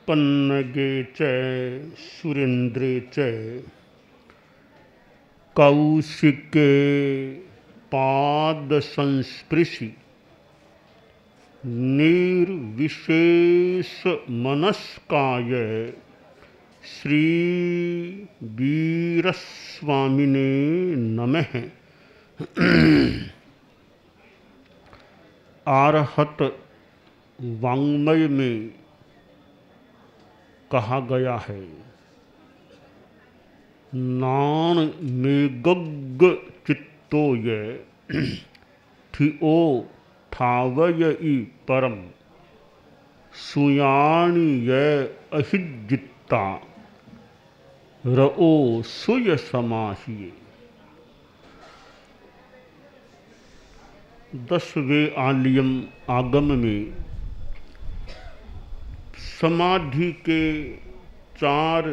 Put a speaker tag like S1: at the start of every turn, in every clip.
S1: पन्नगे च सुरेन्द्रे च कौशिके पाद संस्पृशि निर्विशेष मनस्काय श्री वीरस्वामिने नमः। आरहत वाङ्मय में कहा गया है, नान में गग्ग चित्तोय ठिओ ठावय ई परम सुयाणी य अहिजित्ता रओ सुय समाहिए। 10वें आलियम आगम में समाधि के 4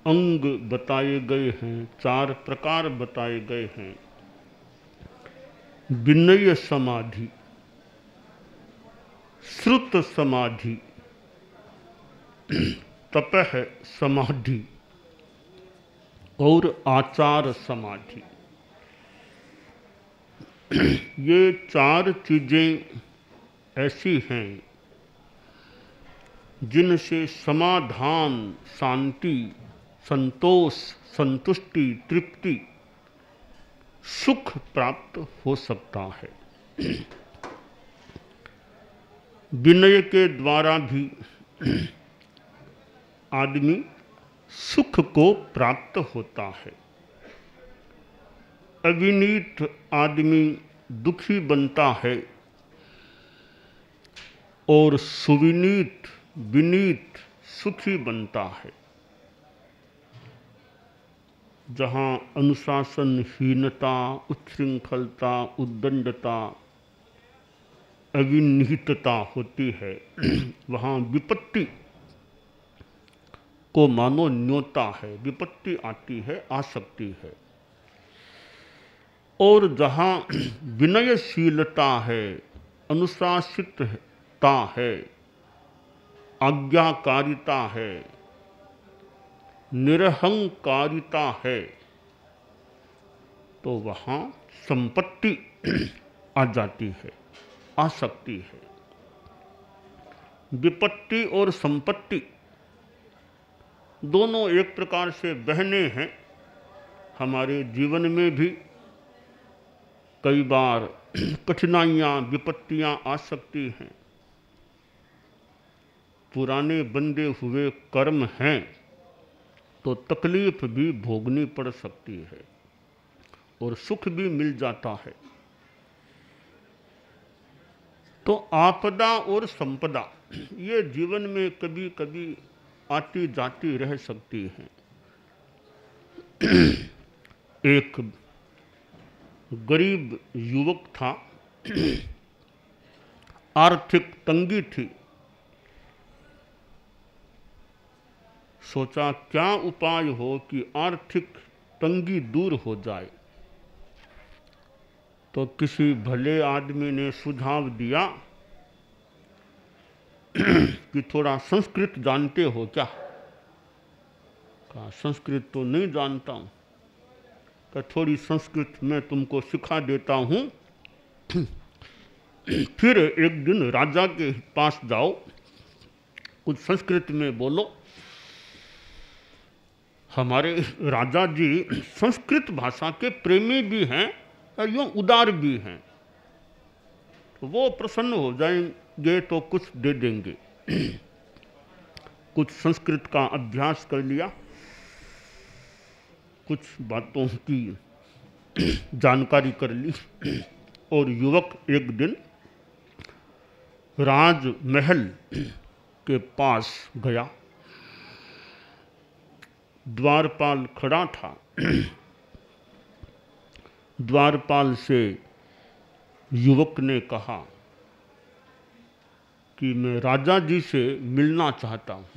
S1: अंग बताए गए हैं, 4 प्रकार बताए गए हैं। विनय समाधि, श्रुत समाधि, तपः समाधि और आचार समाधि। ये 4 चीजें ऐसी हैं जिनसे समाधान, शांति, संतोष, संतुष्टि, तृप्ति, सुख प्राप्त हो सकता है। विनय के द्वारा भी आदमी सुख को प्राप्त होता है। अविनीत आदमी दुखी बनता है और सुविनीत, विनीत सुखी बनता है। जहाँ अनुशासनहीनता, उच्छृंखलता, उद्दंडता, अविनीतता होती है, वहाँ विपत्ति को मानो न्योता है, विपत्ति आती है, आ सकती है। और जहाँ विनयशीलता है, अनुशासितता है, आज्ञाकारिता है, निरहंकारिता है, तो वहाँ संपत्ति आ जाती है, आ सकती है। विपत्ति और संपत्ति दोनों एक प्रकार से बहने हैं। हमारे जीवन में भी कई बार कठिनाइयाँ, विपत्तियाँ आ सकती हैं। पुराने बंधे हुए कर्म हैं तो तकलीफ भी भोगनी पड़ सकती है और सुख भी मिल जाता है। तो आपदा और संपदा ये जीवन में कभी कभी आती जाती रह सकती हैं। एक गरीब युवक था, आर्थिक तंगी थी। सोचा क्या उपाय हो कि आर्थिक तंगी दूर हो जाए। तो किसी भले आदमी ने सुझाव दिया कि थोड़ा संस्कृत जानते हो क्या? कहा संस्कृत तो नहीं जानता हूँ। कहा थोड़ी संस्कृत मैं तुमको सिखा देता हूँ। फिर एक दिन राजा के पास जाओ, कुछ संस्कृत में बोलो। हमारे राजा जी संस्कृत भाषा के प्रेमी भी हैं और यूँ उदार भी हैं, तो वो प्रसन्न हो जाएंगे तो कुछ दे देंगे। कुछ संस्कृत का अभ्यास कर लिया, कुछ बातों की जानकारी कर ली और युवक एक दिन राजमहल के पास गया। द्वारपाल खड़ा था। द्वारपाल से युवक ने कहा कि मैं राजा जी से मिलना चाहता हूँ।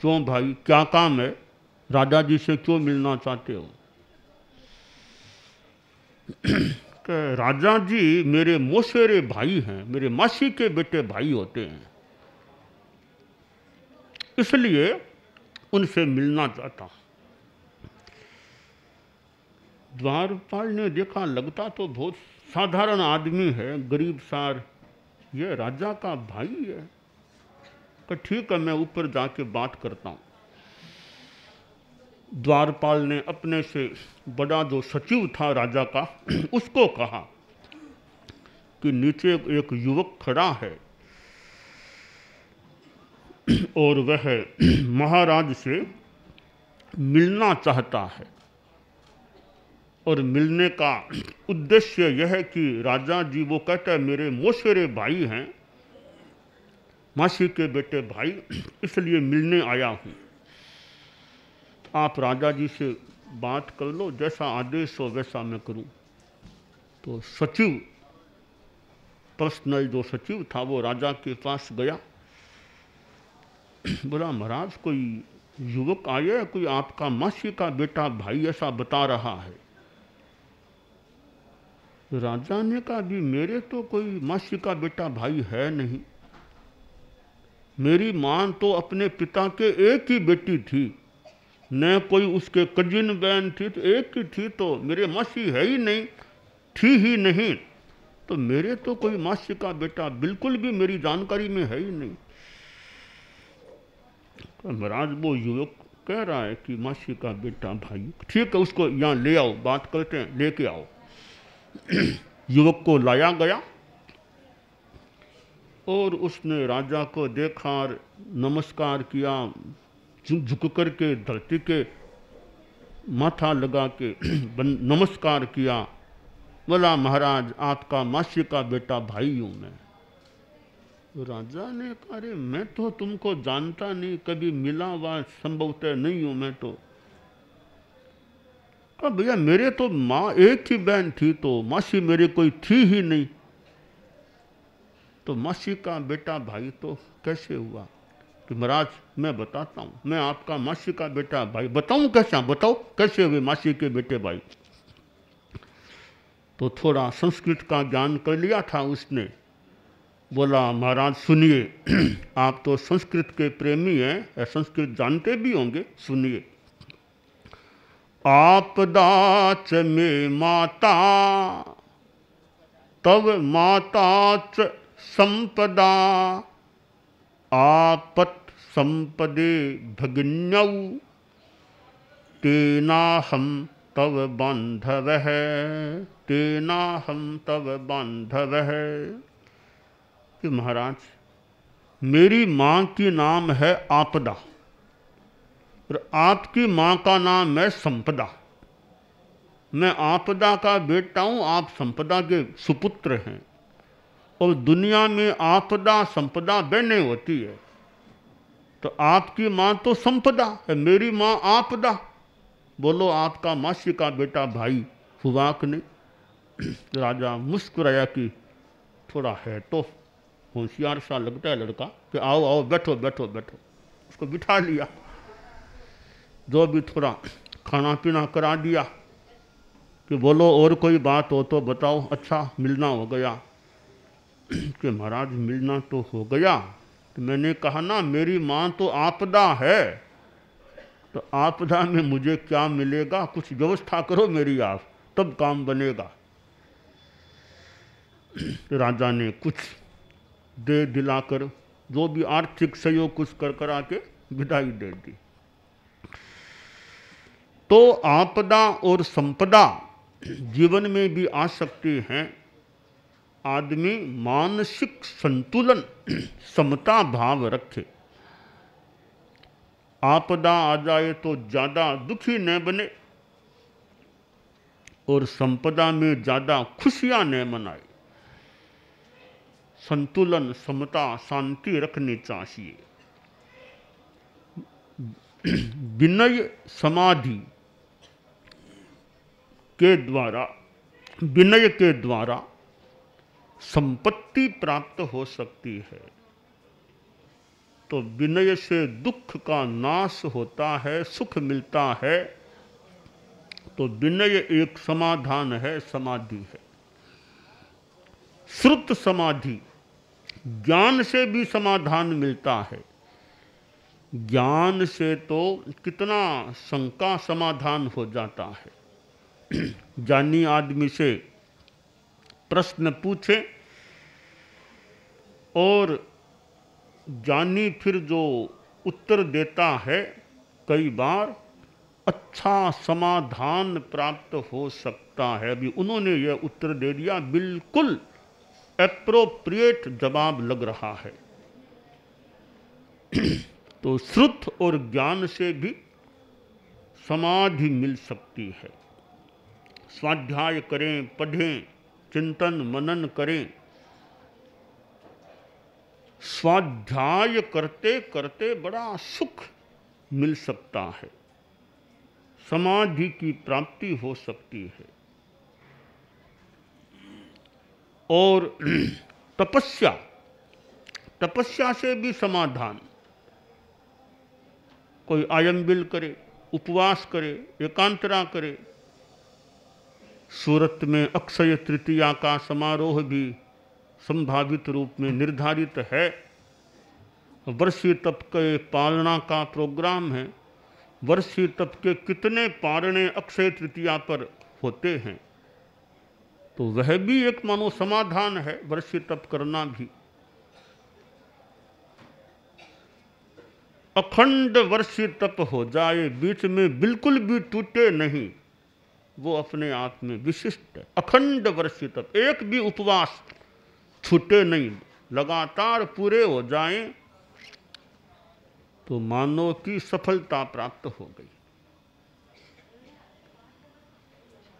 S1: क्यों भाई, क्या काम है? राजा जी से क्यों मिलना चाहते हो? कि राजा जी मेरे मौसेरे भाई हैं, मेरे मासी के बेटे भाई होते हैं। इसलिए उनसे मिलना चाहता। द्वारपाल ने देखा लगता तो बहुत साधारण आदमी है, गरीब सार, ये राजा का भाई है। तो ठीक है, मैं ऊपर जाके बात करता हूँ। द्वारपाल ने अपने से बड़ा जो सचिव था राजा का उसको कहा कि नीचे एक युवक खड़ा है और वह महाराज से मिलना चाहता है, और मिलने का उद्देश्य यह है कि राजा जी, वो कहता है मेरे मौसेरे भाई हैं, मासी के बेटे भाई, इसलिए मिलने आया हूँ। आप राजा जी से बात कर लो, जैसा आदेश हो वैसा मैं करूँ। तो सचिव, पर्सनल जो सचिव था, वो राजा के पास गया। बोला महाराज, कोई युवक आया, कोई आपका मासी का बेटा भाई ऐसा बता रहा है। राजा ने कहा भी मेरे तो कोई मासी का बेटा भाई है नहीं, मेरी मां तो अपने पिता के एक ही बेटी थी, न कोई उसके कजिन बहन थी, तो एक ही थी, तो मेरे मासी है ही नहीं, थी ही नहीं, तो मेरे तो कोई मासी का बेटा बिल्कुल भी मेरी जानकारी में है ही नहीं। तो महाराज वो युवक कह रहा है कि मासी का बेटा भाई, ठीक है, उसको यहाँ ले आओ, बात करते हैं, लेके आओ। युवक को लाया गया और उसने राजा को देखा, नमस्कार किया, झुक कर के धरती के माथा लगा के नमस्कार किया। बोला महाराज, आपका मासी का बेटा भाई हूँ मैं। राजा ने कहा अरे मैं तो तुमको जानता नहीं, कभी मिला हुआ संभवतः नहीं हूँ मैं तो। कहा भैया मेरे तो माँ एक ही बहन थी, तो मासी मेरे कोई थी ही नहीं, तो मासी का बेटा भाई तो कैसे हुआ? कि महाराज मैं बताता हूँ, मैं आपका मासी का बेटा भाई, बताऊँ कैसा, बताओ कैसे हुए मासी के बेटे भाई। तो थोड़ा संस्कृत का ज्ञान कर लिया था उसने। बोला महाराज सुनिए, आप तो संस्कृत के प्रेमी हैं, संस्कृत जानते भी होंगे, सुनिए। आपदा च में माता, तव माता च संपदा, आपत संपदे भगिन्यौ, तेनाहम तव बांधवः, तेनाहम तव बांधवः। कि महाराज मेरी माँ की नाम है आपदा और आपकी माँ का नाम है संपदा। मैं आपदा का बेटा हूँ, आप संपदा के सुपुत्र हैं, और दुनिया में आपदा संपदा बहनें होती है, तो आपकी माँ तो संपदा है, मेरी माँ आपदा। बोलो आपका मासी का बेटा भाई हुआ कि नहीं? राजा मुस्कुराया कि थोड़ा है तो होशियार सा लगता है लड़का, कि आओ आओ बैठो बैठो बैठो। उसको बिठा लिया, जो भी थोड़ा खाना पीना करा दिया, कि बोलो और कोई बात हो तो बताओ। अच्छा मिलना हो गया? कि महाराज मिलना तो हो गया, तो मैंने कहा ना मेरी माँ तो आपदा है, तो आपदा में मुझे क्या मिलेगा, कुछ व्यवस्था करो मेरी आप, तब काम बनेगा। राजा ने कुछ दे दिलाकर, जो भी आर्थिक सहयोग कुछ कर करा के विदाई दे दी। तो आपदा और संपदा जीवन में भी आ सकती हैं। आदमी मानसिक संतुलन, समता भाव रखे। आपदा आ जाए तो ज़्यादा दुखी न बने और संपदा में ज़्यादा खुशियां न मनाए। संतुलन, समता, शांति रखनी चाहिए। विनय समाधि के द्वारा, विनय के द्वारा संपत्ति प्राप्त हो सकती है। तो विनय से दुख का नाश होता है, सुख मिलता है। तो विनय एक समाधान है, समाधि है। श्रुत समाधि, ज्ञान से भी समाधान मिलता है। ज्ञान से तो कितना शंका समाधान हो जाता है। ज्ञानी आदमी से प्रश्न पूछे और ज्ञानी फिर जो उत्तर देता है, कई बार अच्छा समाधान प्राप्त हो सकता है। अभी उन्होंने यह उत्तर दे दिया, बिल्कुल एप्रोप्रिएट जवाब लग रहा है। तो श्रुत और ज्ञान से भी समाधि मिल सकती है। स्वाध्याय करें, पढ़ें, चिंतन मनन करें। स्वाध्याय करते करते बड़ा सुख मिल सकता है, समाधि की प्राप्ति हो सकती है। और तपस्या, तपस्या से भी समाधान। कोई आयम्बिल करे, उपवास करे, एकांतरा करे। सूरत में अक्षय तृतीया का समारोह भी संभावित रूप में निर्धारित है। वर्षीय तप के पालना का प्रोग्राम है। वर्षीय तप के कितने पारणे अक्षय तृतीया पर होते हैं, तो वह भी एक मानो समाधान है, वर्षीय तप करना भी। अखंड वर्षीय तप हो जाए, बीच में बिल्कुल भी टूटे नहीं, वो अपने आप में विशिष्ट है। अखंड वर्षीय तप, एक भी उपवास छूटे नहीं, लगातार पूरे हो जाएं, तो मानो की सफलता प्राप्त हो गई।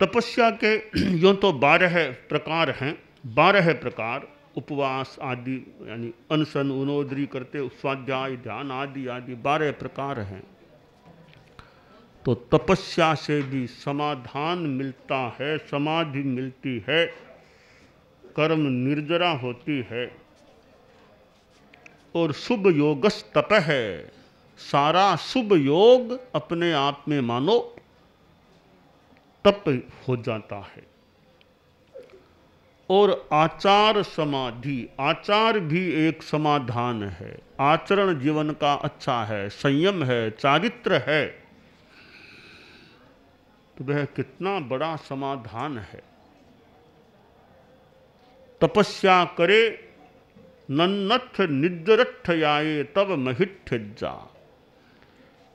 S1: तपस्या के यूं तो 12 प्रकार हैं, 12 प्रकार, उपवास आदि यानी अनशन उनोदरी करते, स्वाध्याय ध्यान आदि आदि 12 प्रकार हैं। तो तपस्या से भी समाधान मिलता है, समाधि मिलती है, कर्म निर्जरा होती है। और शुभ योगस तप है, सारा शुभ योग अपने आप में मानो तप हो जाता है। और आचार समाधि, आचार भी एक समाधान है। आचरण जीवन का अच्छा है, संयम है, चारित्र है, तो वह कितना बड़ा समाधान है। तपस्या करे नन्नथ निर्जरठ आए तब महिठ जा।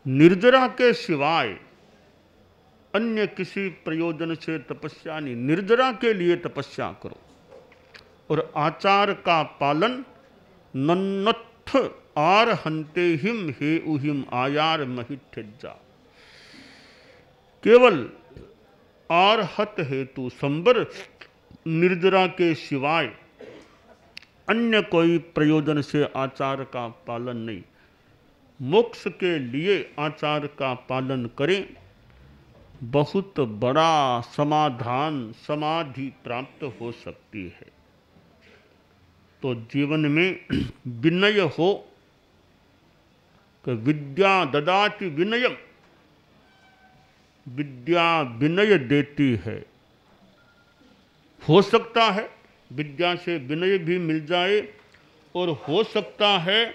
S1: निर्जरा के सिवाय अन्य किसी प्रयोजन से तपस्या नहीं, निर्जरा के लिए तपस्या करो। और आचार का पालन नन्नथ आर हंते हिम हे उहिम आयार महिठ जा। केवल आरहत हेतु संबर, निर्जरा के सिवाय अन्य कोई प्रयोजन से आचार का पालन नहीं। मोक्ष के लिए आचार का पालन करें, बहुत बड़ा समाधान समाधि प्राप्त हो सकती है। तो जीवन में विनय हो, कि विद्या ददाति विनयम, विद्या विनय देती है। हो सकता है विद्या से विनय भी मिल जाए, और हो सकता है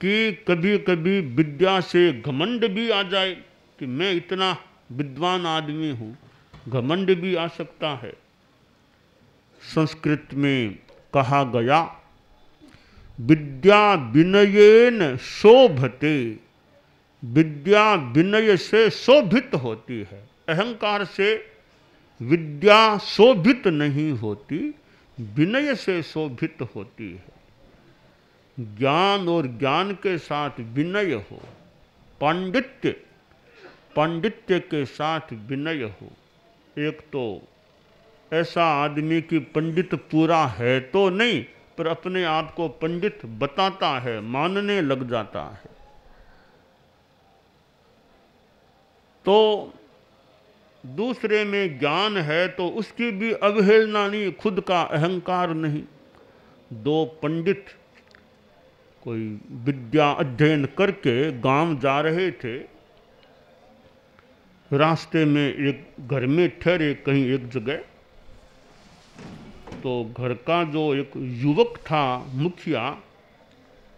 S1: कि कभी कभी विद्या से घमंड भी आ जाए कि मैं इतना विद्वान आदमी हूँ, घमंड भी आ सकता है। संस्कृत में कहा गया, विद्या विनयेन शोभते, विद्या विनय से शोभित होती है। अहंकार से विद्या शोभित नहीं होती, विनय से शोभित होती है। ज्ञान और ज्ञान के साथ विनय हो, पांडित्य, पांडित्य के साथ विनय हो। एक तो ऐसा आदमी कि पंडित पूरा है तो नहीं, पर अपने आप को पंडित बताता है, मानने लग जाता है। तो दूसरे में ज्ञान है तो उसकी भी अवहेलना नहीं, खुद का अहंकार नहीं। दो पंडित कोई विद्या अध्ययन करके गांव जा रहे थे, रास्ते में एक घर में ठहरे कहीं एक जगह, तो घर का जो एक युवक था, मुखिया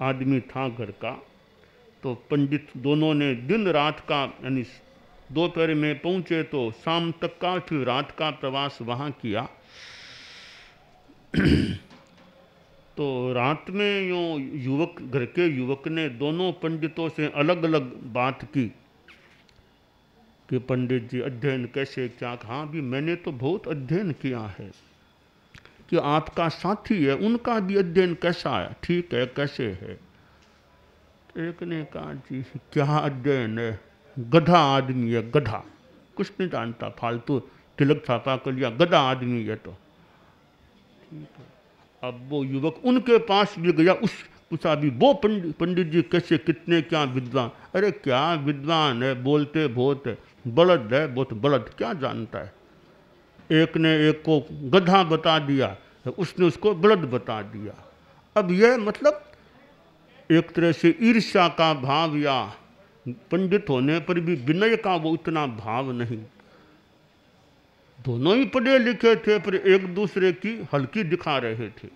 S1: आदमी था घर का, तो पंडित दोनों ने दिन रात का, यानी दोपहर में पहुँचे तो शाम तक का, फिर रात का प्रवास वहाँ किया। तो रात में यूँ युवक, घर के युवक ने दोनों पंडितों से अलग अलग बात की कि पंडित जी अध्ययन कैसे क्या। हाँ भी मैंने तो बहुत अध्ययन किया है। कि आपका साथी है उनका भी अध्ययन कैसा है, ठीक है, कैसे है। एक ने कहा जी क्या अध्ययन है, गधा आदमी है, गधा, कुछ नहीं जानता, फालतू तिलक छापा कर लिया, गधा आदमी है। तो ठीक है। अब वो युवक उनके पास भी गया, उस पूछा भी वो पंडित जी कैसे, कितने, क्या विद्वान। अरे क्या विद्वान है, बोलते बहुत है, बलद है बहुत, बलद क्या जानता है। एक ने एक को गधा बता दिया, उसने उसको बलद बता दिया। अब यह मतलब एक तरह से ईर्ष्या का भाव, या पंडित होने पर भी विनय का वो इतना भाव नहीं। दोनों ही पढ़े लिखे थे पर एक दूसरे की हल्की दिखा रहे थे।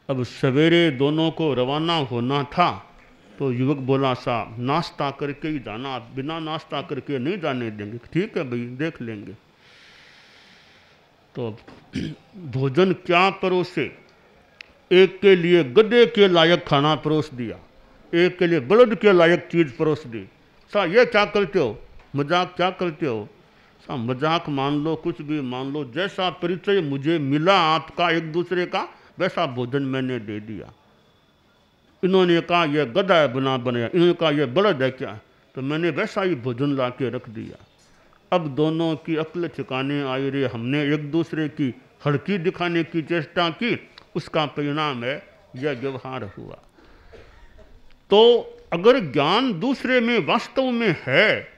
S1: अब सवेरे दोनों को रवाना होना था तो युवक बोला सा नाश्ता करके ही जाना, बिना नाश्ता करके नहीं जाने देंगे। ठीक है भाई, देख लेंगे। तो भोजन क्या परोसे, एक के लिए गधे के लायक खाना परोस दिया, एक के लिए बलद के लायक चीज़ परोस दी। सा ये क्या करते हो, मजाक क्या करते हो। सा मजाक मान लो, कुछ भी मान लो, जैसा परिचय मुझे मिला आपका एक दूसरे का, वैसा भोजन मैंने दे दिया। इन्होंने कहा यह गधा है बना बनाया, इन्होंने कहा यह बलद है क्या, तो मैंने वैसा ही भोजन ला के रख दिया। अब दोनों की अक्ल ठिकाने आई रे, हमने एक दूसरे की हड़की दिखाने की चेष्टा की, उसका परिणाम है यह व्यवहार हुआ। तो अगर ज्ञान दूसरे में वास्तव में है,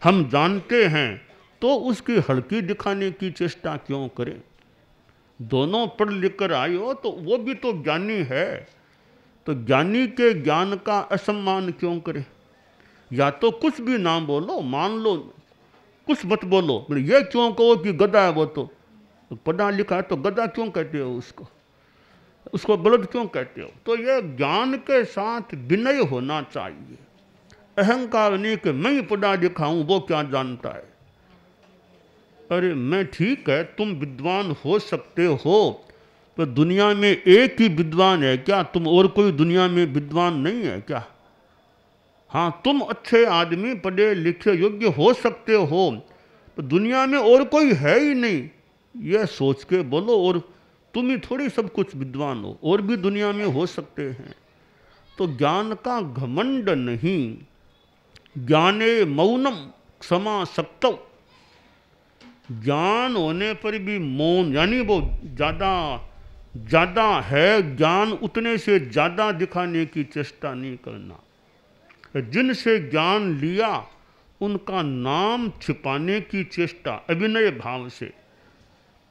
S1: हम जानते हैं, तो उसकी हड़की दिखाने की चेष्टा क्यों करें। दोनों पढ़ लिख कर आए हो तो वो भी तो ज्ञानी है, तो ज्ञानी के ज्ञान का असम्मान क्यों करें। या तो कुछ भी ना बोलो, मान लो कुछ मत बोलो, ये क्यों कहो कि गधा है वो, तो पढ़ा लिखा है तो गधा क्यों कहते हो उसको, उसको बलद क्यों कहते हो। तो यह ज्ञान के साथ विनय होना चाहिए। अहंकार नहीं कि मैं ही पढ़ा लिखा हूं, वो क्या जानता है। अरे मैं ठीक है, तुम विद्वान हो सकते हो, तो दुनिया में एक ही विद्वान है क्या, तुम और कोई दुनिया में विद्वान नहीं है क्या। हाँ, तुम अच्छे आदमी, पढ़े लिखे योग्य हो सकते हो, तो दुनिया में और कोई है ही नहीं, यह सोच के बोलो। और तुम ही थोड़ी सब कुछ विद्वान हो, और भी दुनिया में हो सकते हैं। तो ज्ञान का घमंड नहीं, ज्ञाने मौनम क्षमा सक्तव। ज्ञान होने पर भी मौन, यानी वो ज़्यादा है ज्ञान, उतने से ज़्यादा दिखाने की चेष्टा नहीं करना। जिनसे ज्ञान लिया उनका नाम छिपाने की चेष्टा अभिनय भाव से।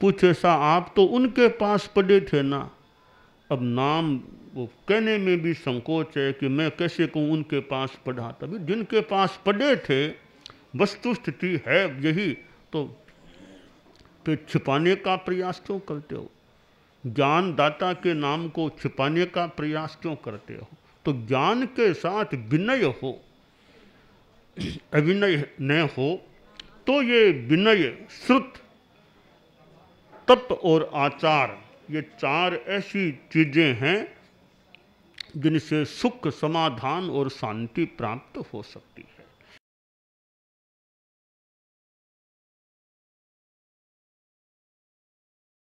S1: पूछे सा आप तो उनके पास पढ़े थे ना, अब नाम वो कहने में भी संकोच है कि मैं कैसे कहूँ उनके पास पढ़ा। तभी जिनके पास पढ़े थे, वस्तुस्थिति है यही, तो फिर छिपाने का प्रयास क्यों करते हो। ज्ञानदाता के नाम को छिपाने का प्रयास क्यों करते हो। तो ज्ञान के साथ विनय हो, अविनय न हो, तो ये विनय, श्रुत, तप और आचार, ये चार ऐसी चीजें हैं जिनसे सुख, समाधान और शांति प्राप्त हो सकती है।